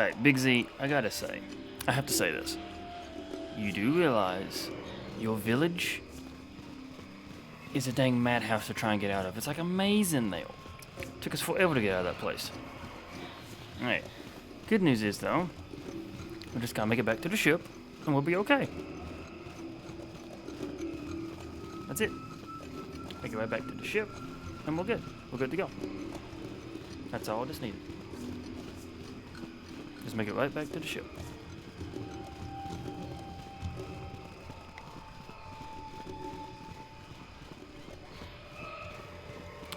Alright, Big Z, I gotta say, I have to say this. You do realize your village is a dang madhouse to try and get out of. It's like a maze in there. Took us forever to get out of that place. Alright. Good news is, though, we just gotta make it back to the ship, and we'll be okay. That's it. Make it right back to the ship, and we're good. We're good to go. That's all I just needed. Just make it right back to the ship.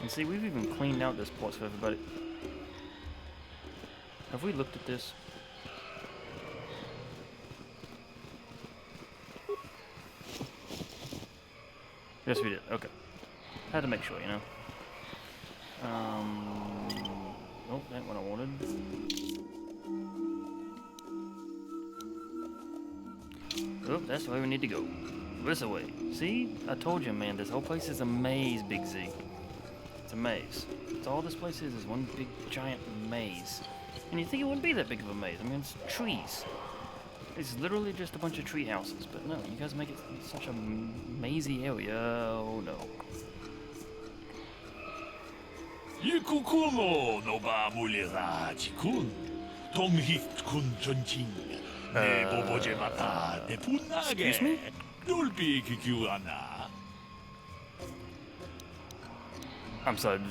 And see, we've even cleaned out this place for everybody. Have we looked at this? Yes, we did. Okay. Had to make sure, you know. Nope, that what I wanted. Oh, that's the way we need to go. This way. See? I told you, man, this whole place is a maze, Big Z. It's a maze. It's all this place is one big, giant maze. And you think it wouldn't be that big of a maze. I mean, it's trees. It's literally just a bunch of tree houses. But no, you guys make it such a mazy area. Oh, no. Yikukumo no ba muliraji kun. Tomhit kun chonching. Ne boboje mata ne punage. Excuse me? Dulbi kikiwana. I'm sorry,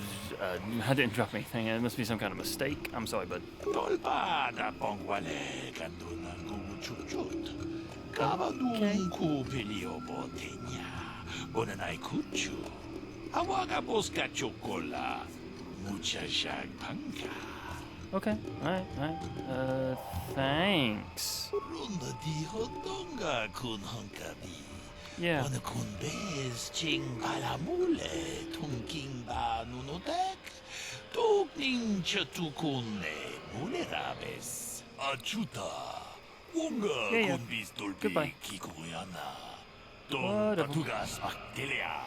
I didn't drop anything. It must be some kind of mistake. I'm sorry, bud. Dolba da pongwale kanduna guchuchut. Kabadun ku pelio botenya. Bonanai kuchu. Awaga boska chocola. Mucha shag panka. Okay, alright. Thanks. Runda di hotonga kun honkabi. Yeah. Wana kun bez ching palamule tungking ba nunotek. Tukning chatukune mulerabes. Achuta. Wonga Yeah. kun bis dolpi Goodbye. kikuyana. Don Whatever. tatugas maktelia.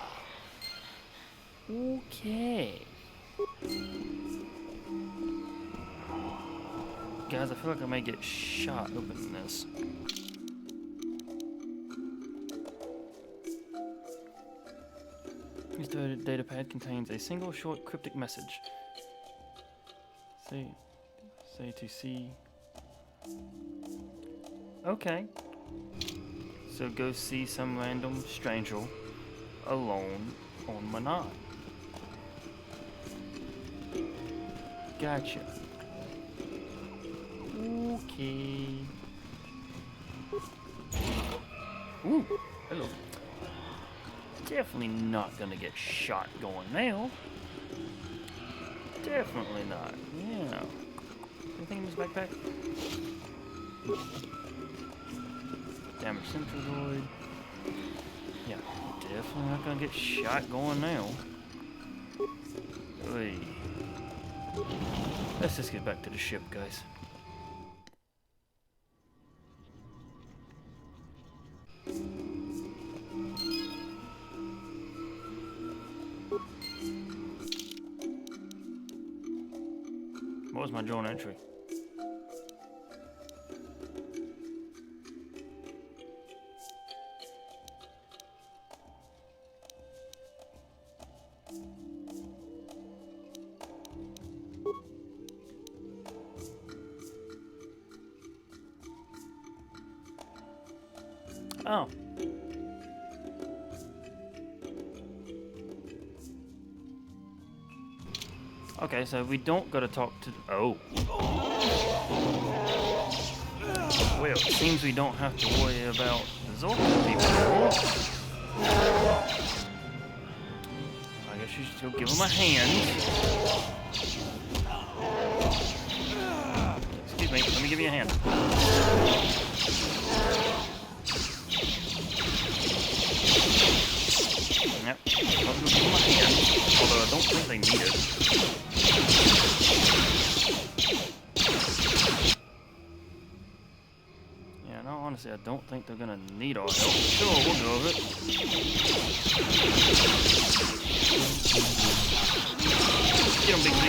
Okay. Guys, I feel like I may get shot opening this. This data pad contains a single short cryptic message. Say to see. Okay. So go see some random stranger alone on Manan. Gotcha. Okay. Ooh, hello. Definitely not gonna get shot going now. Definitely not. Yeah. Anything in this backpack? Damaged centroid. Yeah, definitely not gonna get shot going now. Oy. Let's just get back to the ship, guys. What was my journal entry? Oh. Okay, so we don't gotta talk to... Oh. Well, it seems we don't have to worry about the Zorka people anymore. I guess you should still give them a hand. Excuse me, let me give you a hand. Yep, I'll give them a hand, although I don't think they need it. Yeah, no, honestly, I don't think they're gonna need our help. Sure, we'll go with it. Get him, Big Z.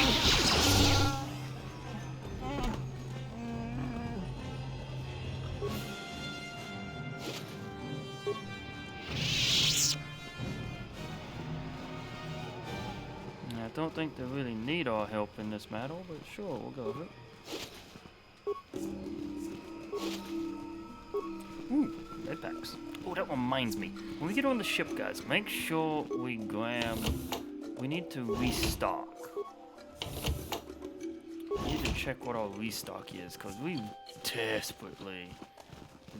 don't think they really need our help in this matter, but sure, we'll go with it. Ooh, med packs. Oh, that reminds me. When we get on the ship, guys, make sure we grab... We need to restock. We need to check what our restock is, because we desperately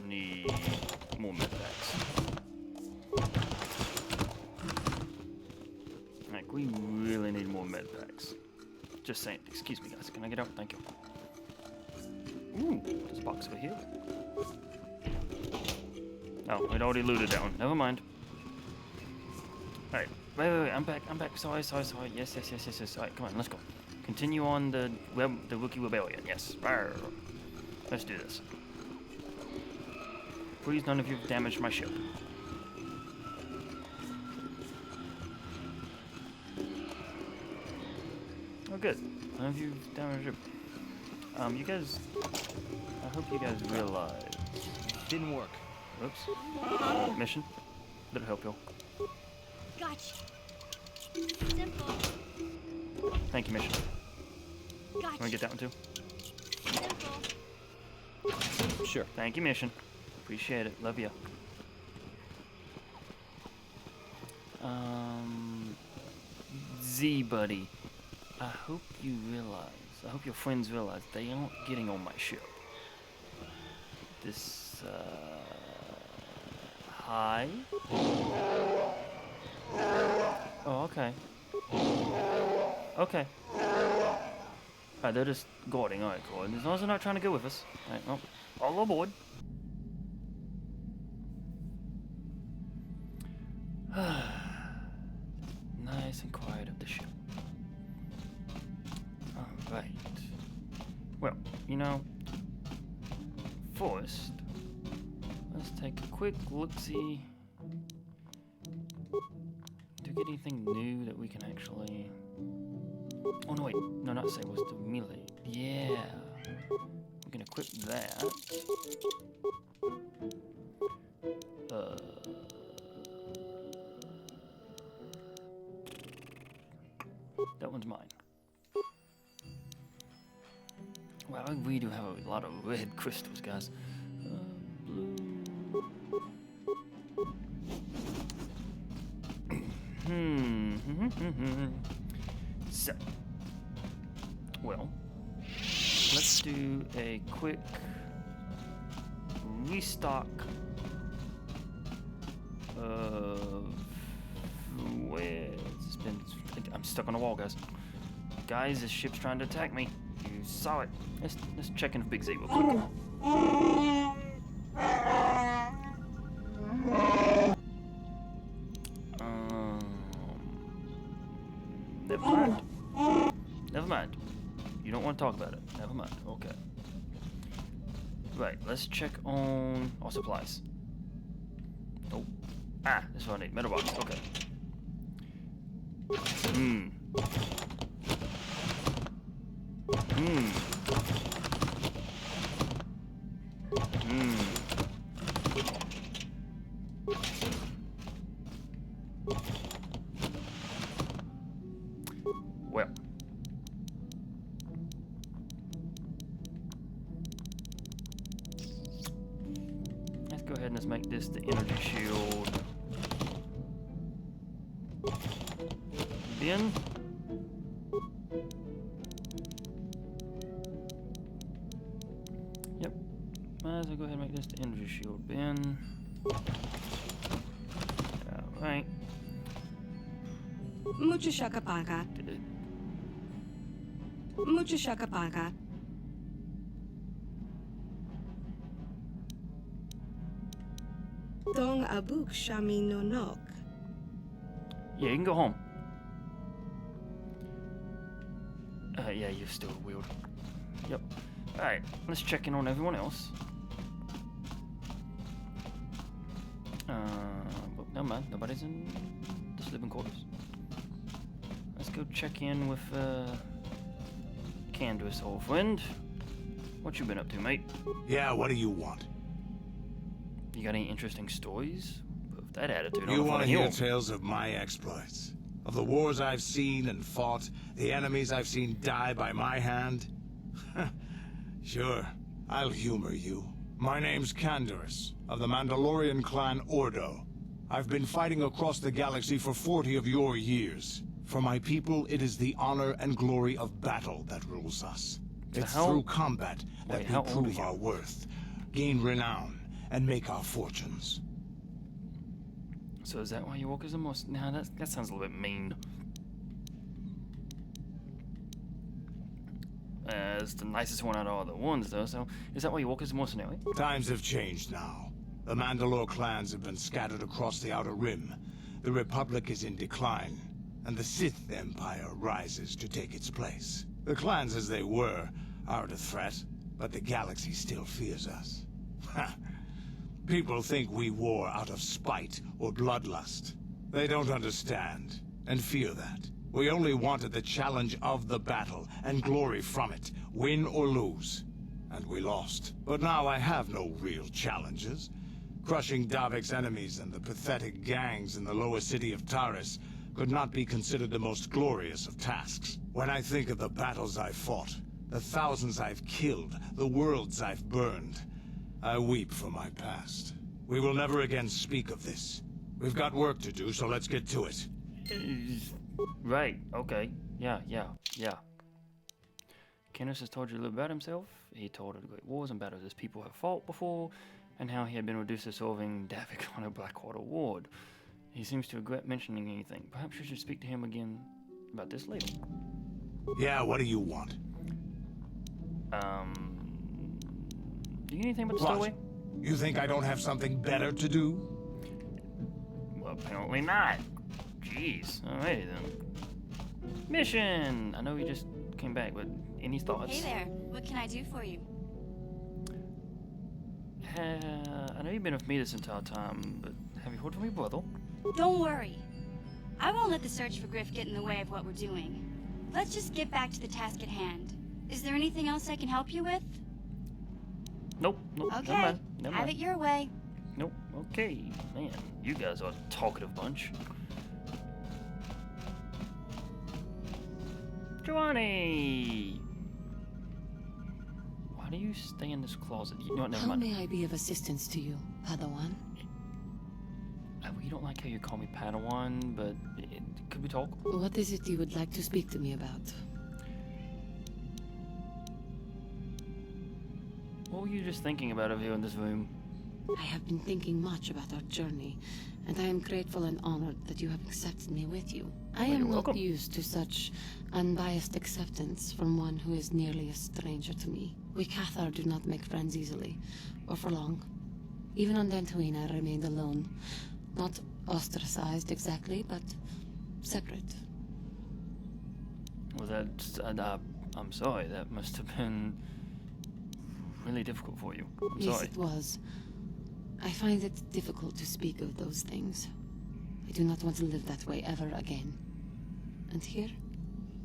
need more med packs. Like, we really need more med packs. Just saying. Excuse me, guys. Can I get out? Thank you. Ooh, there's a box over here. Oh, we'd already looted that one. Never mind. Alright. Wait. I'm back. Sorry. Yes. Alright, come on, let's go. Continue on the Wookiee Rebellion. Yes. Rawr. Let's do this. Please, none of you have damaged my ship. Oh, good. None of you have damaged your ship. You guys... I hope you guys realize... Didn't work. Oops. Mission. Did it help y'all? Gotcha. Simple. Thank you, mission. Gotcha. Want to get that one too? Simple. Sure. Thank you, mission. Appreciate it. Love ya. Z buddy. I hope you realize. I hope your friends realize they aren't getting on my ship. This. Hi. Oh, okay. Okay. Alright, they're just guarding. Alright, cool. As long as they're not trying to go with us. Alright, well, all aboard. Nice and quiet up the ship. Alright. Well, you know, first, let's take a quick look-see. Do we get anything new that we can actually... Oh, no, wait. No, not say, was the melee. Yeah. We can equip that. That one's mine. Wow, we do have a lot of red crystals, guys. Blue. So, well, let's do a quick restock of where it's been. I'm stuck on the wall, guys. Guys, this ship's trying to attack me. You saw it. Let's check in with Big Z real quick. Never mind. You don't want to talk about it. Never mind. Okay. Right, let's check on our supplies. Oh. Ah, this is what I need. Metal box. Okay. Well. Let's go ahead and let's make this the energy shield. Bin. Yep. Might as well go ahead and make this the energy shield bin. Alright. Mucho shakapaka. Mucho shakapaka. Dong abuk shami no nok. Yeah, you can go home. Yeah, you're still weird. Yep. Alright, let's check in on everyone else. But never mind, nobody's in the sleeping quarters. Let's go check in with, Candace, old friend. What you been up to, mate? Yeah, what do you want? You got any interesting stories? With that attitude, I You don't want to hear hear 'em. tales of my exploits? Of the wars I've seen and fought, the enemies I've seen die by my hand? Sure, I'll humor you. My name's Canderous, of the Mandalorian clan Ordo. I've been fighting across the galaxy for 40 of your years. For my people, it is the honor and glory of battle that rules us. It's through combat that we prove our worth, gain renown, and make our fortunes. So is that why you walk as a most? Nah, that sounds a little bit mean. It's the nicest one out of all the ones, though, so is that why you walk as a mercenary? Times have changed now. The Mandalore clans have been scattered across the Outer Rim. The Republic is in decline, and the Sith Empire rises to take its place. The clans as they were aren't a threat, but the galaxy still fears us. People think we war out of spite or bloodlust. They don't understand, and fear that. We only wanted the challenge of the battle, and glory from it, win or lose. And we lost. But now I have no real challenges. Crushing Davik's enemies and the pathetic gangs in the lower city of Taris could not be considered the most glorious of tasks. When I think of the battles I've fought, the thousands I've killed, the worlds I've burned, I weep for my past. We will never again speak of this. We've got work to do, so let's get to it. Right, okay. Yeah. Kenneth has told you a little about himself. He told of the great wars and battles his people have fought before, and how he had been reduced to solving Davik on a Blackwater ward. He seems to regret mentioning anything. Perhaps you should speak to him again about this later. Yeah, what do you want? Do you know anything about the What? stowaway? You think I don't have something better to do? Well, apparently not. Jeez. Alrighty then. Mission! I know you just came back, but any thoughts? Hey there. What can I do for you? I know you've been with me this entire time, but have you heard from your brother? Don't worry. I won't let the search for Griff get in the way of what we're doing. Let's just get back to the task at hand. Is there anything else I can help you with? Nope. Never Okay. mind. Never Have mind. it your way. Nope. Okay. Man, you guys are a talkative bunch. Giovanni! Why do you stay in this closet? You know what, never How mind. may I be of assistance to you, Padawan? You don't like how you call me Padawan, but could we talk? What is it you would like to speak to me about? What were you just thinking about over here in this room? I have been thinking much about our journey, and I am grateful and honored that you have accepted me with you. I Well, am you're not welcome. used to such unbiased acceptance from one who is nearly a stranger to me. We Cathar do not make friends easily, or for long. Even on Dantooine I remained alone. Not ostracized exactly, but separate. Well, I'm sorry. That must have been really difficult for you. I'm Yes, sorry. it was. I find it difficult to speak of those things. I do not want to live that way ever again. And here,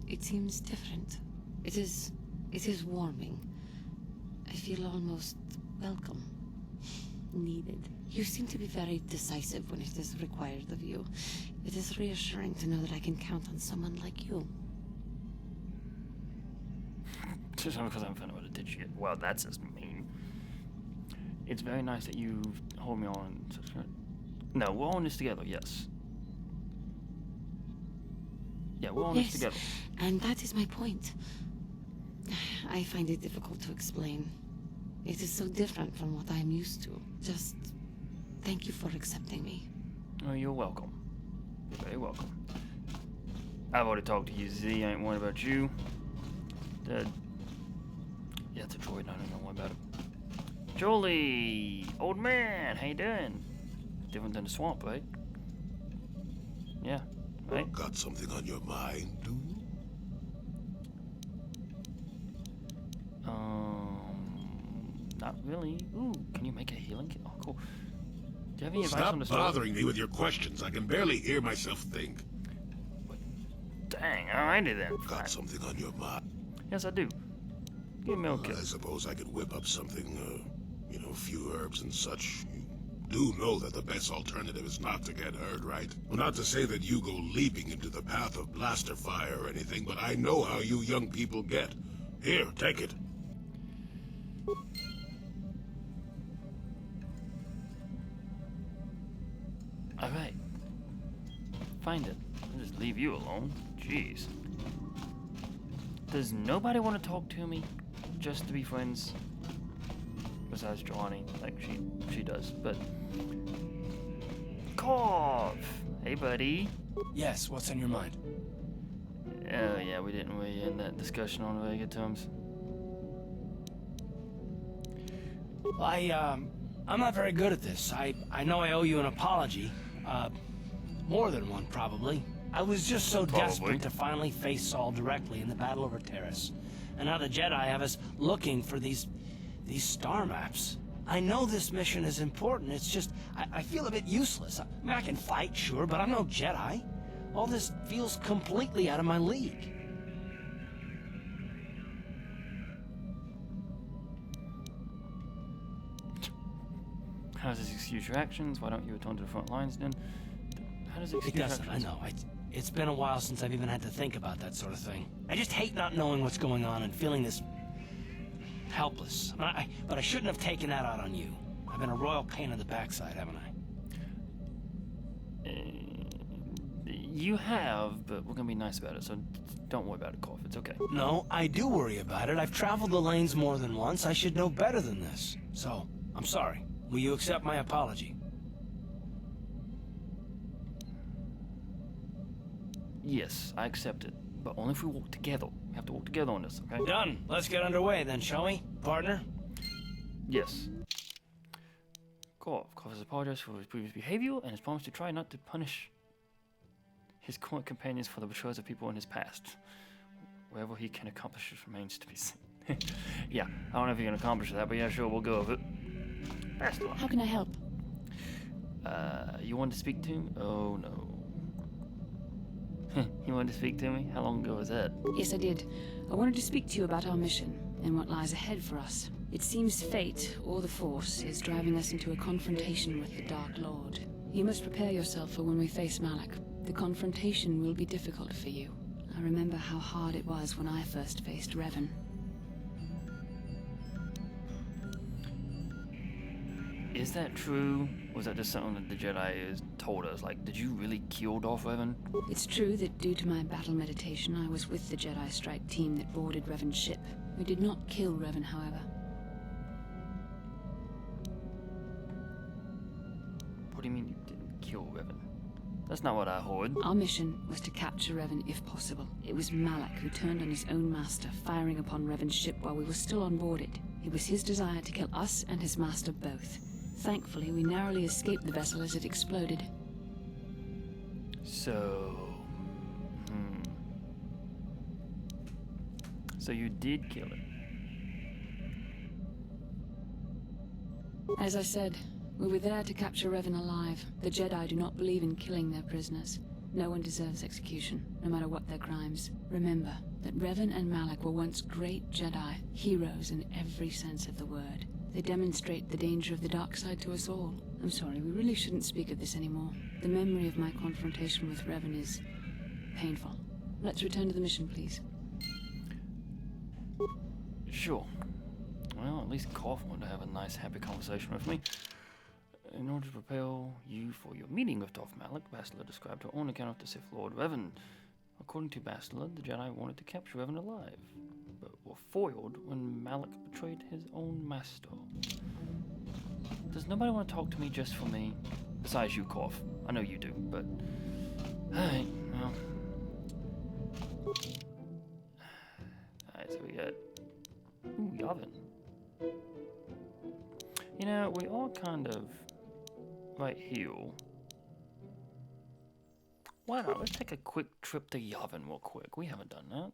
it seems different. It is warming. I feel almost welcome. Needed. You seem to be very decisive when it is required of you. It is reassuring to know that I can count on someone like you. Just because I'm found out a ditch yet. Well, that's just mean. It's very nice that you hold me on. No, we're all in this together, yes. Yeah, we're all in this Yes, together. and that is my point. I find it difficult to explain. It is so different from what I am used to. Just thank you for accepting me. Oh, you're welcome. You're very welcome. I've already talked to you, Z. I ain't worried about you. Yeah, it's a droid. I don't know what about it. Jolie! Old man! How you doing? Different than the swamp, right? Yeah, right? Got something on your mind, do you? Not really. Ooh, can you make a healing kit? Oh, cool. Do you have any advice Stop on the store? bothering me with your questions. I can barely hear myself think. Dang, alrighty then. Fine. Got something on your mind? Yes, I do. Give me a kit. I suppose I could whip up something, a few herbs and such. do know that the best alternative is not to get hurt, right? Well, not to say that you go leaping into the path of blaster fire or anything, but I know how you young people get. Here, take it. Alright. Find it. I'll just leave you alone. Jeez. Does nobody want to talk to me? Just to be friends? Besides Joanny. Like, she does, but... Kov! Hey, buddy. Yes, what's on your mind? Oh, yeah, we didn't really end that discussion on very good terms. Well, I'm not very good at this. I know I owe you an apology. More than one, probably. I was just so desperate to finally face Saul directly in the battle over Terrace. And now the Jedi have us looking for these star maps. I know this mission is important, it's just, I feel a bit useless. I mean, I can fight, sure, but I'm no Jedi. All this feels completely out of my league. How does this excuse your actions? Why don't you return to the front lines then? How does it excuse It doesn't, actions? I know. It's been a while since I've even had to think about that sort of thing. I just hate not knowing what's going on and feeling this helpless. But I shouldn't have taken that out on you. I've been a royal pain in the backside, haven't I? You have, but we're gonna be nice about it, so don't worry about it, Koff. It's okay. No, I do worry about it. I've traveled the lanes more than once. I should know better than this. So, I'm sorry. Will you accept my apology? Yes, I accept it, but only if we walk together. We have to walk together on this, okay? Done. Let's get underway then, shall we, partner? Yes. Koff has apologized for his previous behavior and has promised to try not to punish his current companions for the betrayals of people in his past. Wherever he can accomplish it remains to be seen. Yeah, I don't know if he can accomplish that, but yeah, sure, we'll go with it. Best luck. How can I help? You wanted to speak to him? Oh, no. You wanted to speak to me? How long ago was that? Yes, I did. I wanted to speak to you about our mission and what lies ahead for us. It seems fate, or the Force, is driving us into a confrontation with the Dark Lord. You must prepare yourself for when we face Malak. The confrontation will be difficult for you. I remember how hard it was when I first faced Revan. Is that true? Or was that just something that the Jedi has told us? Like, did you really kill Darth Revan? It's true that due to my battle meditation, I was with the Jedi strike team that boarded Revan's ship. We did not kill Revan, however. What do you mean you didn't kill Revan? That's not what I heard. Our mission was to capture Revan if possible. It was Malak who turned on his own master, firing upon Revan's ship while we were still on board it. It was his desire to kill us and his master both. Thankfully, we narrowly escaped the vessel as it exploded. So... So you did kill it? As I said, we were there to capture Revan alive. The Jedi do not believe in killing their prisoners. No one deserves execution, no matter what their crimes. Remember that Revan and Malak were once great Jedi, heroes in every sense of the word. They demonstrate the danger of the dark side to us all. I'm sorry, we really shouldn't speak of this anymore. The memory of my confrontation with Revan is painful. Let's return to the mission, please. Sure. Well, at least Koff wanted to have a nice, happy conversation with me. In order to prepare you for your meeting with Darth Malak, Bastila described her own account of the Sith Lord Revan. According to Bastila, the Jedi wanted to capture Revan alive, but were foiled when Malak betrayed his own master. Does nobody want to talk to me just for me? Besides you, Koff. I know you do, but... Alright, well... Alright, so we got... Ooh, Yavin. You know, we are kind of... right here. Why not? Let's take a quick trip to Yavin real quick. We haven't done that.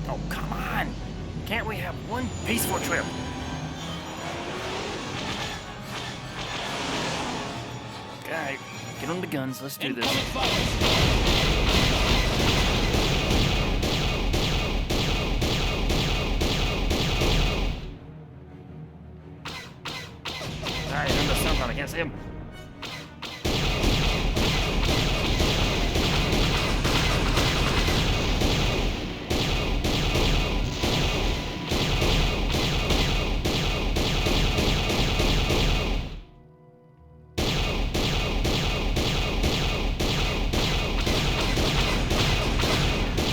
Oh, come on! Can't we have one peaceful trip? Alright, get on the guns, let's do this. Incoming foes. Alright, he's in the sun, I can't see him.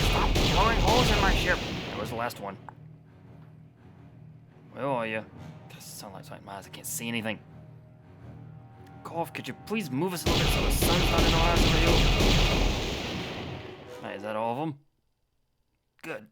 Stop blowing holes in my ship. That was the last one. Where are you? The sunlight's like my eyes, I can't see anything. Golf, could you please move us a little bit so the sun's not in our eyes over here? Alright, is that all of them? Good.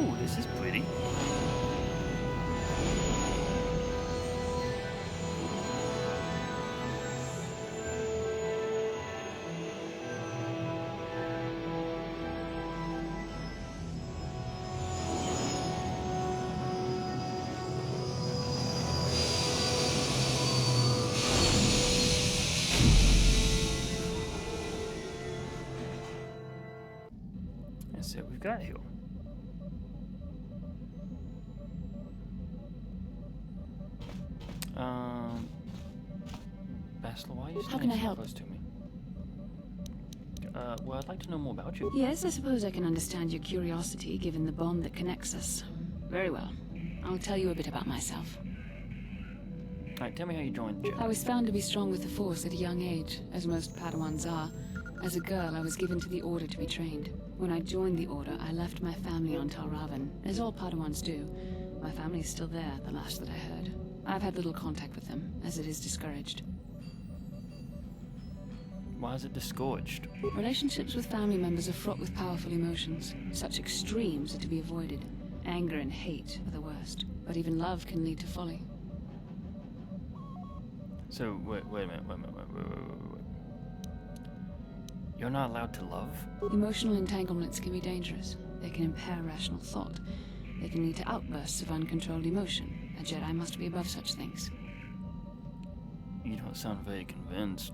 Ooh, this is pretty. Let's see what we've got here. Bachelor, why are you How standing can I so help? close to me? Well, I'd like to know more about you. Yes, I suppose I can understand your curiosity, given the bond that connects us. Very well. I'll tell you a bit about myself. Alright, tell me how you joined Jedi. I was found to be strong with the Force at a young age, as most Padawans are. As a girl, I was given to the Order to be trained. When I joined the Order, I left my family on Talravan, as all Padawans do. My family is still there, the last that I heard. I've had little contact with them, as it is discouraged. Why is it discouraged? Relationships with family members are fraught with powerful emotions. Such extremes are to be avoided. Anger and hate are the worst, but even love can lead to folly. So, wait a minute, wait. You're not allowed to love? Emotional entanglements can be dangerous. They can impair rational thought. They can lead to outbursts of uncontrolled emotion. A Jedi must be above such things. You don't sound very convinced.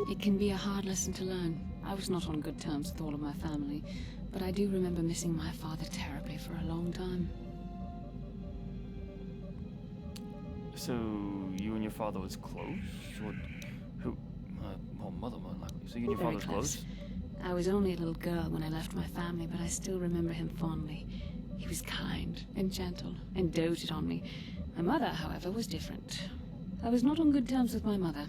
It can be a hard lesson to learn. I was not on good terms with all of my family, but I do remember missing my father terribly for a long time. So, you and your father was close? What, who? Well, mother more than likely. So you and your Very father was close? I was only a little girl when I left my family, but I still remember him fondly. He was kind and gentle and doted on me. My mother, however, was different. I was not on good terms with my mother.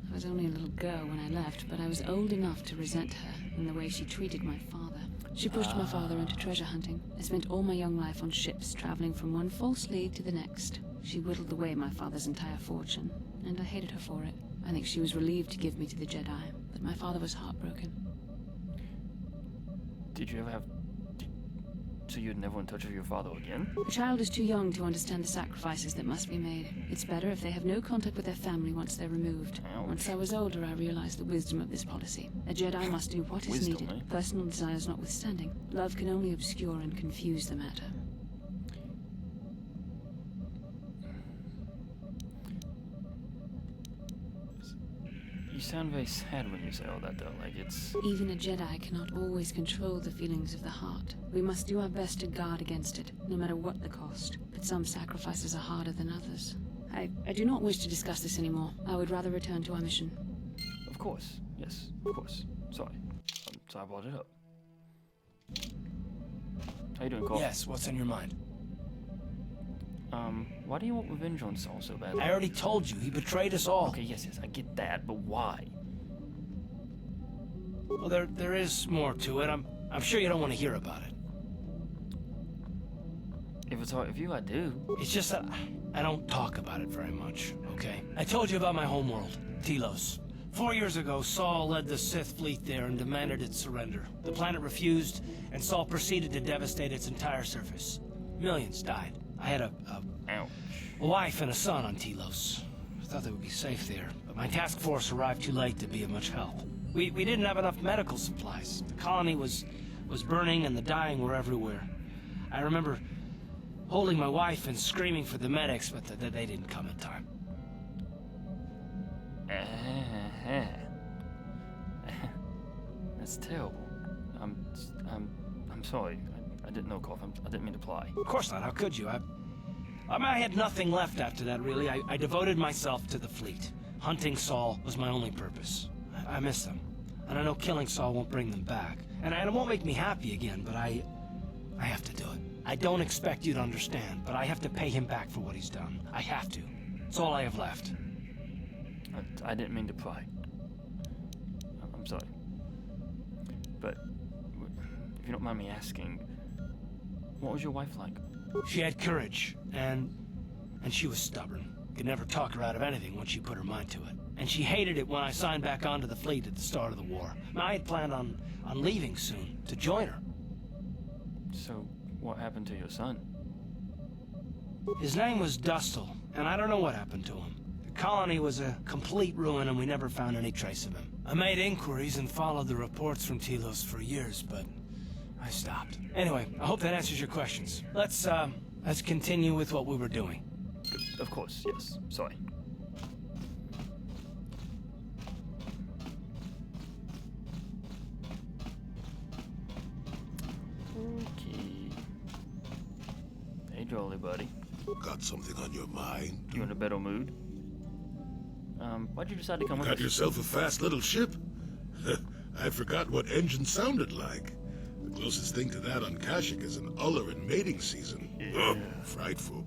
I was only a little girl when I left, but I was old enough to resent her and the way she treated my father. She pushed my father into treasure hunting. I spent all my young life on ships, traveling from one false lead to the next. She whittled away my father's entire fortune, and I hated her for it. I think she was relieved to give me to the Jedi, but my father was heartbroken. Did you ever have... So you'd never in touch with your father again? A child is too young to understand the sacrifices that must be made. It's better if they have no contact with their family once they're removed. Ouch. Once I was older, I realized the wisdom of this policy. A Jedi must do what is Wisdom, needed, eh? personal desires notwithstanding. Love can only obscure and confuse the matter. You sound very sad when you say all that, though. Like, it's... Even a Jedi cannot always control the feelings of the heart. We must do our best to guard against it, no matter what the cost. But some sacrifices are harder than others. I do not wish to discuss this anymore. I would rather return to our mission. Of course. Yes, of course. Sorry. I brought it up. How you doing, Cole? Yes, what's on your mind? Why do you want revenge on Saul so badly? I already told you, he betrayed us all. Okay, yes, I get that, but why? Well, there is more to it. I'm sure you don't want to hear about it. If it's hard, if you, I do. It's just that I don't talk about it very much, okay? I told you about my homeworld, Telos. 4 years ago, Saul led the Sith fleet there and demanded its surrender. The planet refused, and Saul proceeded to devastate its entire surface. Millions died. I had a Ouch. wife and a son on Telos. I thought they would be safe there, but my task force arrived too late to be of much help. We didn't have enough medical supplies. The colony was burning and the dying were everywhere. I remember holding my wife and screaming for the medics, but they didn't come in time. That's terrible. I'm sorry. I didn't know, Koth. I didn't mean to pry. Of course not. How could you? I had nothing left after that, really. I devoted myself to the fleet. Hunting Saul was my only purpose. I miss them. And I know killing Saul won't bring them back. And it won't make me happy again, but I have to do it. I don't expect you to understand, but I have to pay him back for what he's done. I have to. It's all I have left. I didn't mean to pry. I'm sorry. But if you don't mind me asking, what was your wife like? She had courage, and she was stubborn. Could never talk her out of anything once she put her mind to it. And she hated it when I signed back onto the fleet at the start of the war. I had planned on leaving soon, to join her. So, what happened to your son? His name was Dustle, and I don't know what happened to him. The colony was a complete ruin, and we never found any trace of him. I made inquiries and followed the reports from Telos for years, but I stopped. Anyway, I hope that answers your questions. Let's continue with what we were doing. Of course, yes. Sorry. Okay. Hey, Jolly buddy. Got something on your mind? You in a better mood? Why'd you decide to come with Got us? yourself a fast little ship? I forgot what engine sounded like. The closest thing to that on Kashyyyk is an Uller in mating season. Yeah. Frightful.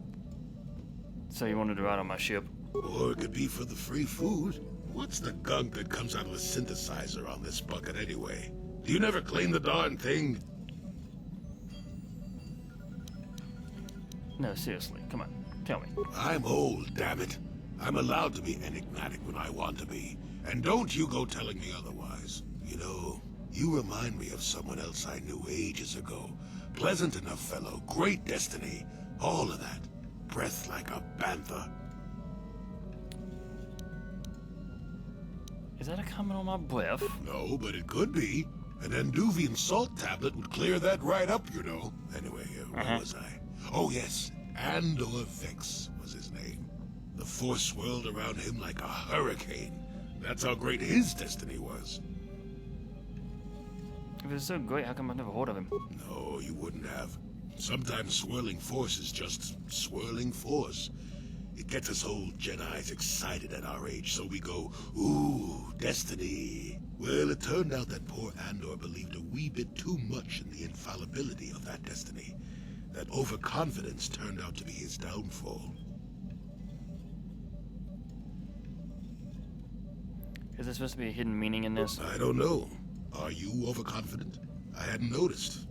So you wanted to ride on my ship? Or it could be for the free food. What's the gunk that comes out of the synthesizer on this bucket anyway? Do you never clean the darn thing? No, seriously. Come on. Tell me. I'm old, damn it. I'm allowed to be enigmatic when I want to be. And don't you go telling me otherwise. You know, you remind me of someone else I knew ages ago. Pleasant enough fellow, great destiny, all of that. Breath like a panther. Is that a comment on my breath? No, but it could be. An Anduvian salt tablet would clear that right up, you know. Anyway, where was I? Oh, yes. Andor Vex was his name. The force swirled around him like a hurricane. That's how great his destiny was. If it's so great, how come I've never heard of him? No, you wouldn't have. Sometimes swirling force is just swirling force. It gets us old Jedis excited at our age, so we go, ooh, destiny. Well, it turned out that poor Andor believed a wee bit too much in the infallibility of that destiny. That overconfidence turned out to be his downfall. Is there supposed to be a hidden meaning in this? I don't know. Are you overconfident? I hadn't noticed.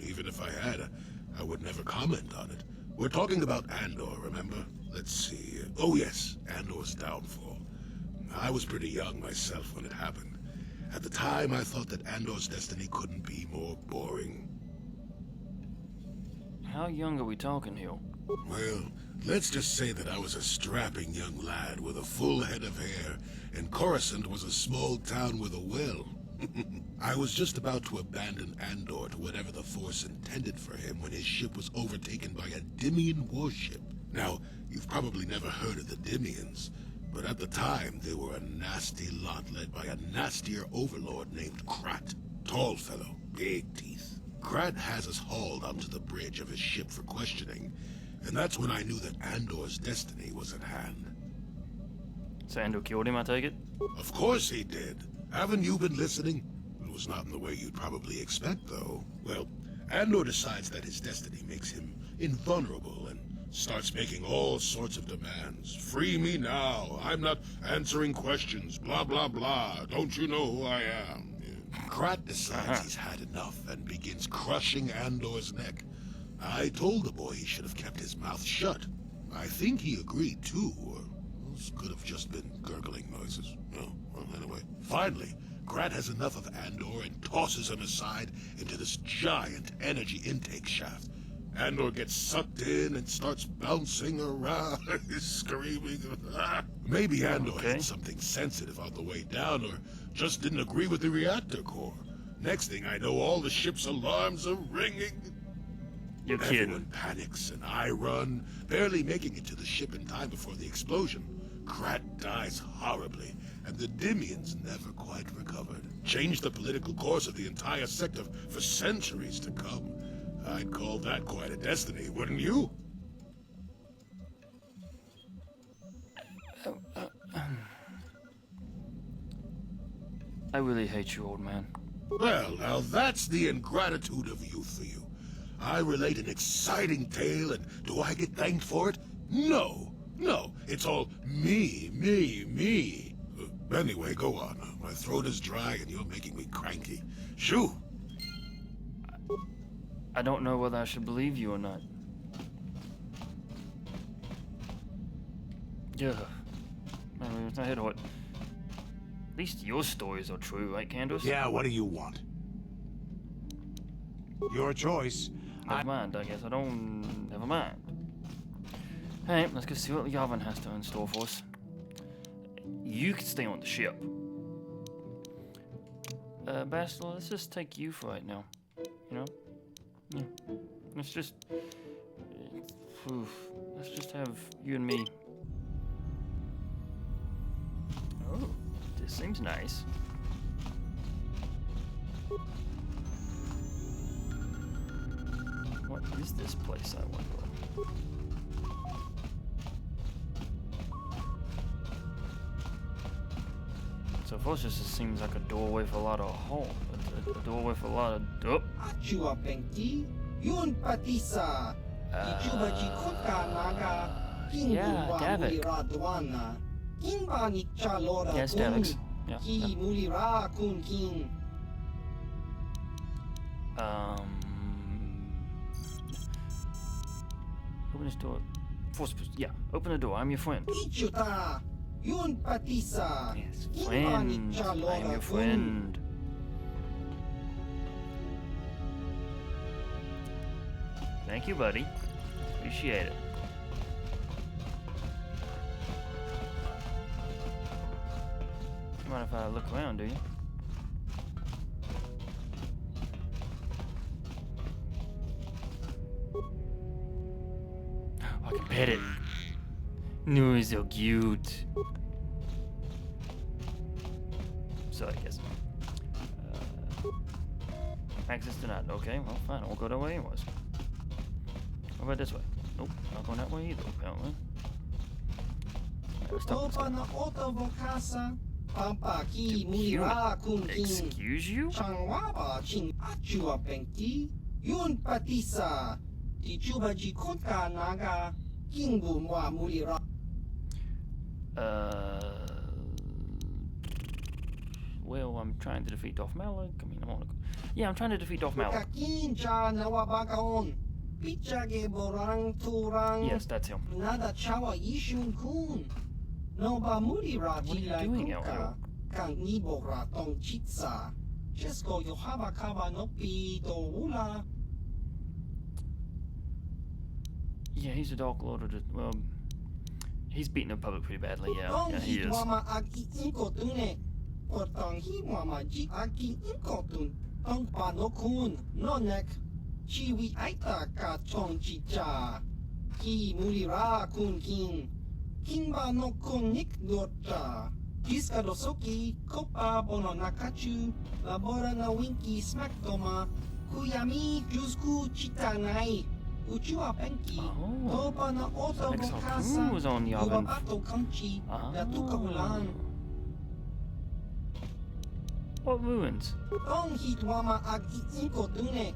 Even if I had, I would never comment on it. We're talking about Andor, remember? Let's see. Oh yes, Andor's downfall. I was pretty young myself when it happened. At the time, I thought that Andor's destiny couldn't be more boring. How young are we talking here? Well, let's just say that I was a strapping young lad with a full head of hair, and Coruscant was a small town with a well. I was just about to abandon Andor to whatever the Force intended for him when his ship was overtaken by a Dimian warship. Now, you've probably never heard of the Dimians, but at the time they were a nasty lot led by a nastier overlord named Krat. Tall fellow, big teeth. Krat has us hauled onto the bridge of his ship for questioning, and that's when I knew that Andor's destiny was at hand. So Andor killed him, I take it? Of course he did. Haven't you been listening? It was not in the way you'd probably expect, though. Well, Andor decides that his destiny makes him invulnerable and starts making all sorts of demands. Free me now. I'm not answering questions. Blah, blah, blah. Don't you know who I am? Krat decides he's had enough and begins crushing Andor's neck. I told the boy he should have kept his mouth shut. I think he agreed too, or this could have just been gurgling noises. No, well, anyway. Finally, Grat has enough of Andor and tosses him aside into this giant energy intake shaft. Andor gets sucked in and starts bouncing around, screaming. Maybe Andor hit something sensitive on the way down, or just didn't agree with the reactor core. Next thing I know, all the ship's alarms are ringing. You're Everyone kidding. panics, and I run, barely making it to the ship in time before the explosion. Grat dies horribly, and the Dimians never quite recovered. Changed the political course of the entire sector for centuries to come. I'd call that quite a destiny, wouldn't you? I really hate you, old man. Well, now that's the ingratitude of youth for you. I relate an exciting tale, and do I get thanked for it? No, no, it's all me, me, me. Anyway, go on. My throat is dry, and you're making me cranky. Shoo! I don't know whether I should believe you or not. Yeah. It's not what. At least your stories are true, right, Candace? Yeah, what do you want? Your choice. Never mind, I guess. I don't... Never mind. Alright, let's go see what Yavin has to in store for us. You can stay on the ship. Bastila, let's just take you for right now. You know? Yeah. Let's just... let's just have you and me. Oh, this seems nice. What is this place, I wonder? So first, this just seems like a doorway for a lot of home, a doorway for a lot of. Oh. Achua Penki, Yun Patisa, Ichubaji Kutka Naga, Kingu Mulira Dwana, Kimba Nichalora Yes, Kun, Davix. Yeah. Ki Mulira Kun Kin. Open this door. Force, yeah, open the door. I'm your friend. Ichuta, Yun Patisa, Yes, Kimba friend. I am Nichalora your Kun. friend. Thank you, buddy. Appreciate it. You mind if I look around, do you? I can pet it. No, he's so cute. So I guess. Access denied. Okay, well, fine. I'll go that way anyways. How about this way? Nope, not going that way either, apparently. Alright, let's talk. Opa na Oto Vokasa, Pampa Ki Mulira Kun Kin. Excuse you? Changwaba Ching Achua Penki, Yun Patisa, Tichubaji Kutka Naga, Kingu Mwa Mulira. Well, I'm trying to defeat Darth Malak. I mean, I'm trying to defeat Darth Malak. Kakin Ja Nawabagaon, Pichage Borang Turang. Yes, that's him. Nada Chawa Yishun Kun. Noba Mulira What are you doing out here? Kang Nibora Tong Chitsa. Chesko Yohaba Kaba Nopi Do Ula. Yeah, he's a Dark Lord. Well, he's beating the public pretty badly. Yeah, he is. Mama Aki Inkotune. Portang Hi Mama Ji Aki Inkotun. Tong Panokun. Nonek. Chiwi Aita Ka Chong Chicha. Ki Mulira Kun Kin. Kimba no Kun Nik Dorcha. Kiska Dosoki. Kopa Bono Nakachu. Labora na Winky Smack Toma. Kuyami Jusku Chitanai. Uchua Penki. Oh. Topa na Oto Next time, Bokasa. who was on the oven? Ubabato Kamchi. Yatuka Ulan. What ruins? Tong Hitwama Aki Inkotune.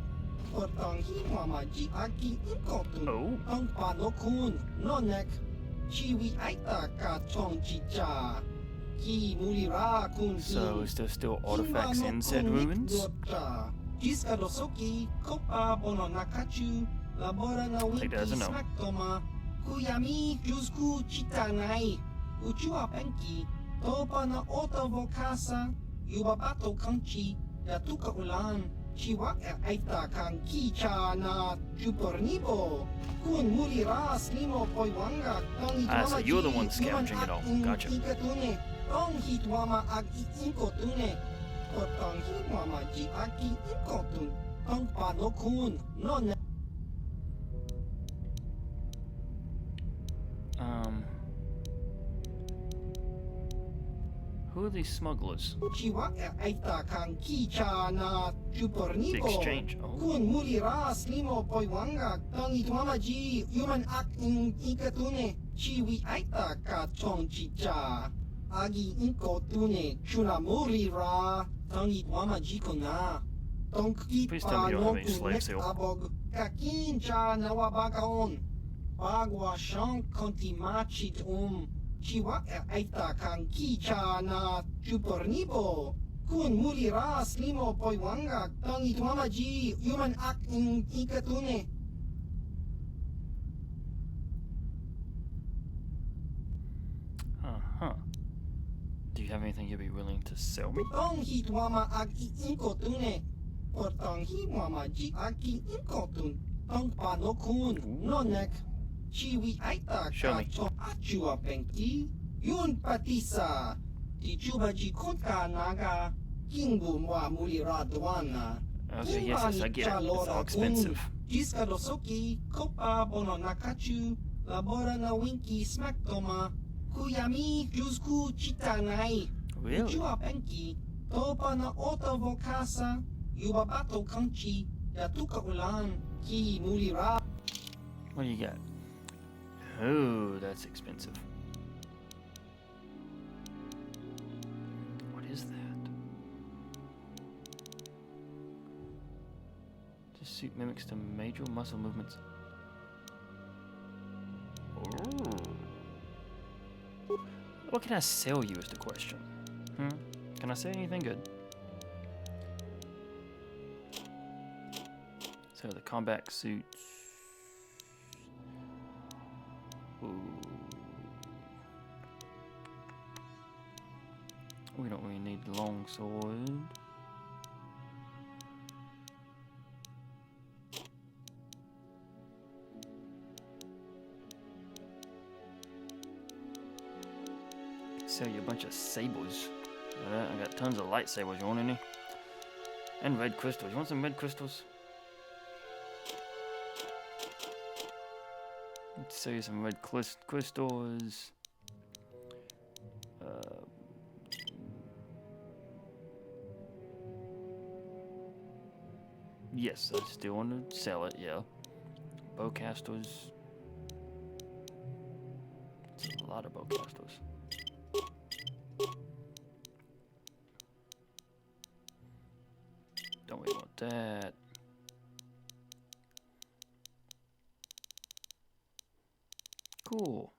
Portang Hitwama Ji Aki Inkotun. Oh. Tong Panokun. Nonek. Chiwi Aita Ka Chong Chicha. Ki Mulira Kun. So is there still artifacts in said ruins? Jiskadosoki, Kopa Bono Nakachu, Labora na Take that as a Winki no. Smaktoma, Kuyami Jusku Chitanai, Uchua Penki, Topa na Ota Vokasa, Yubabato Kanchi, Yatuka Ulan, Chiwak Aita Kan Kicha na Chupornibo, Kun Muri Ras Limo Poiwanga, Tong Ah, so you're the one scavenging it all. Gotcha. Ikatune, Tong Hitwama Ag Inkotune, Tong Hitwama Ji Aki Inkotun, Tong Panokun, non Who are these smugglers? Chiwak Aita Kan Kicha na The Chupornibo. exchange. Oh. Kun muri ras limo poiwanga tang itwama ji human ak in ikatune chiwi aita ka chong chicha agi inko tune chuna muri ra tang itwama ji kona tong ki Please tell me you don't have any no slaves kunek here. abog kakin cha nawabakaon bagwa shang konti machit chiwa aita kan kicha na chupornibo Kun muri ras limo poiwanga tang itwama ji human ak in ikatune. Uh-huh. Do you have anything you'd be willing to sell me? Tong hitwama ag inkotune. Por tong hitwama ji aki inkotun. Tong panokun nonek. Chiwi aita Show me. ka achua penki. Yun patisa. Di chuba ji konka naga. Kingu mwa muri radwana. Okay, yes, I get it. It's all expensive. Jiskadosoki, Kopa Bono Nakachu, Labora na Winki Smaktoma, Kuyami Jusku Chitanai, Really? Uchua Penki, Topa na Ota Vokasa, Yubabato Kanchi, Yatuka Ulan, Ki Mulira. What do you got? Oh, that's expensive. What is that? This suit mimics the major muscle movements. Oh. What can I sell you is the question. Can I sell anything good? So the combat suits. Ooh. We don't really need the long sword. Sell you a bunch of sabers. I got tons of lightsabers. You want any? And red crystals. You want some red crystals? Let's sell you some red crystals. Yes, I still want to sell it, yeah. Bowcasters. It's a lot of bowcasters. Don't really want that. Cool.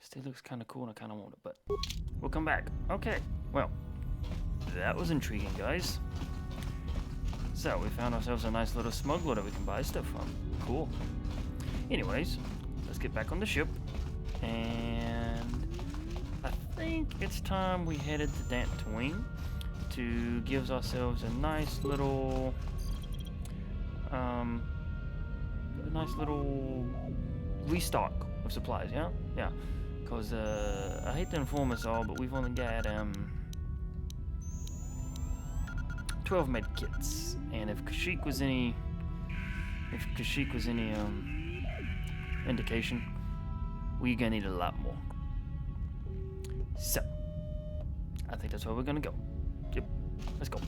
Still looks kind of cool and I kind of want it, but we'll come back. Okay, well, that was intriguing, guys. So, we found ourselves a nice little smuggler that we can buy stuff from. Cool. Anyways, let's get back on the ship. And I think it's time we headed to Dantooine to give ourselves a nice little restock of supplies, yeah? Yeah. Because I hate to inform us all, but we've only got 12 med kits. And if Kashyyyk was any indication, we're gonna need a lot more. So I think that's where we're gonna go. Yep, let's go.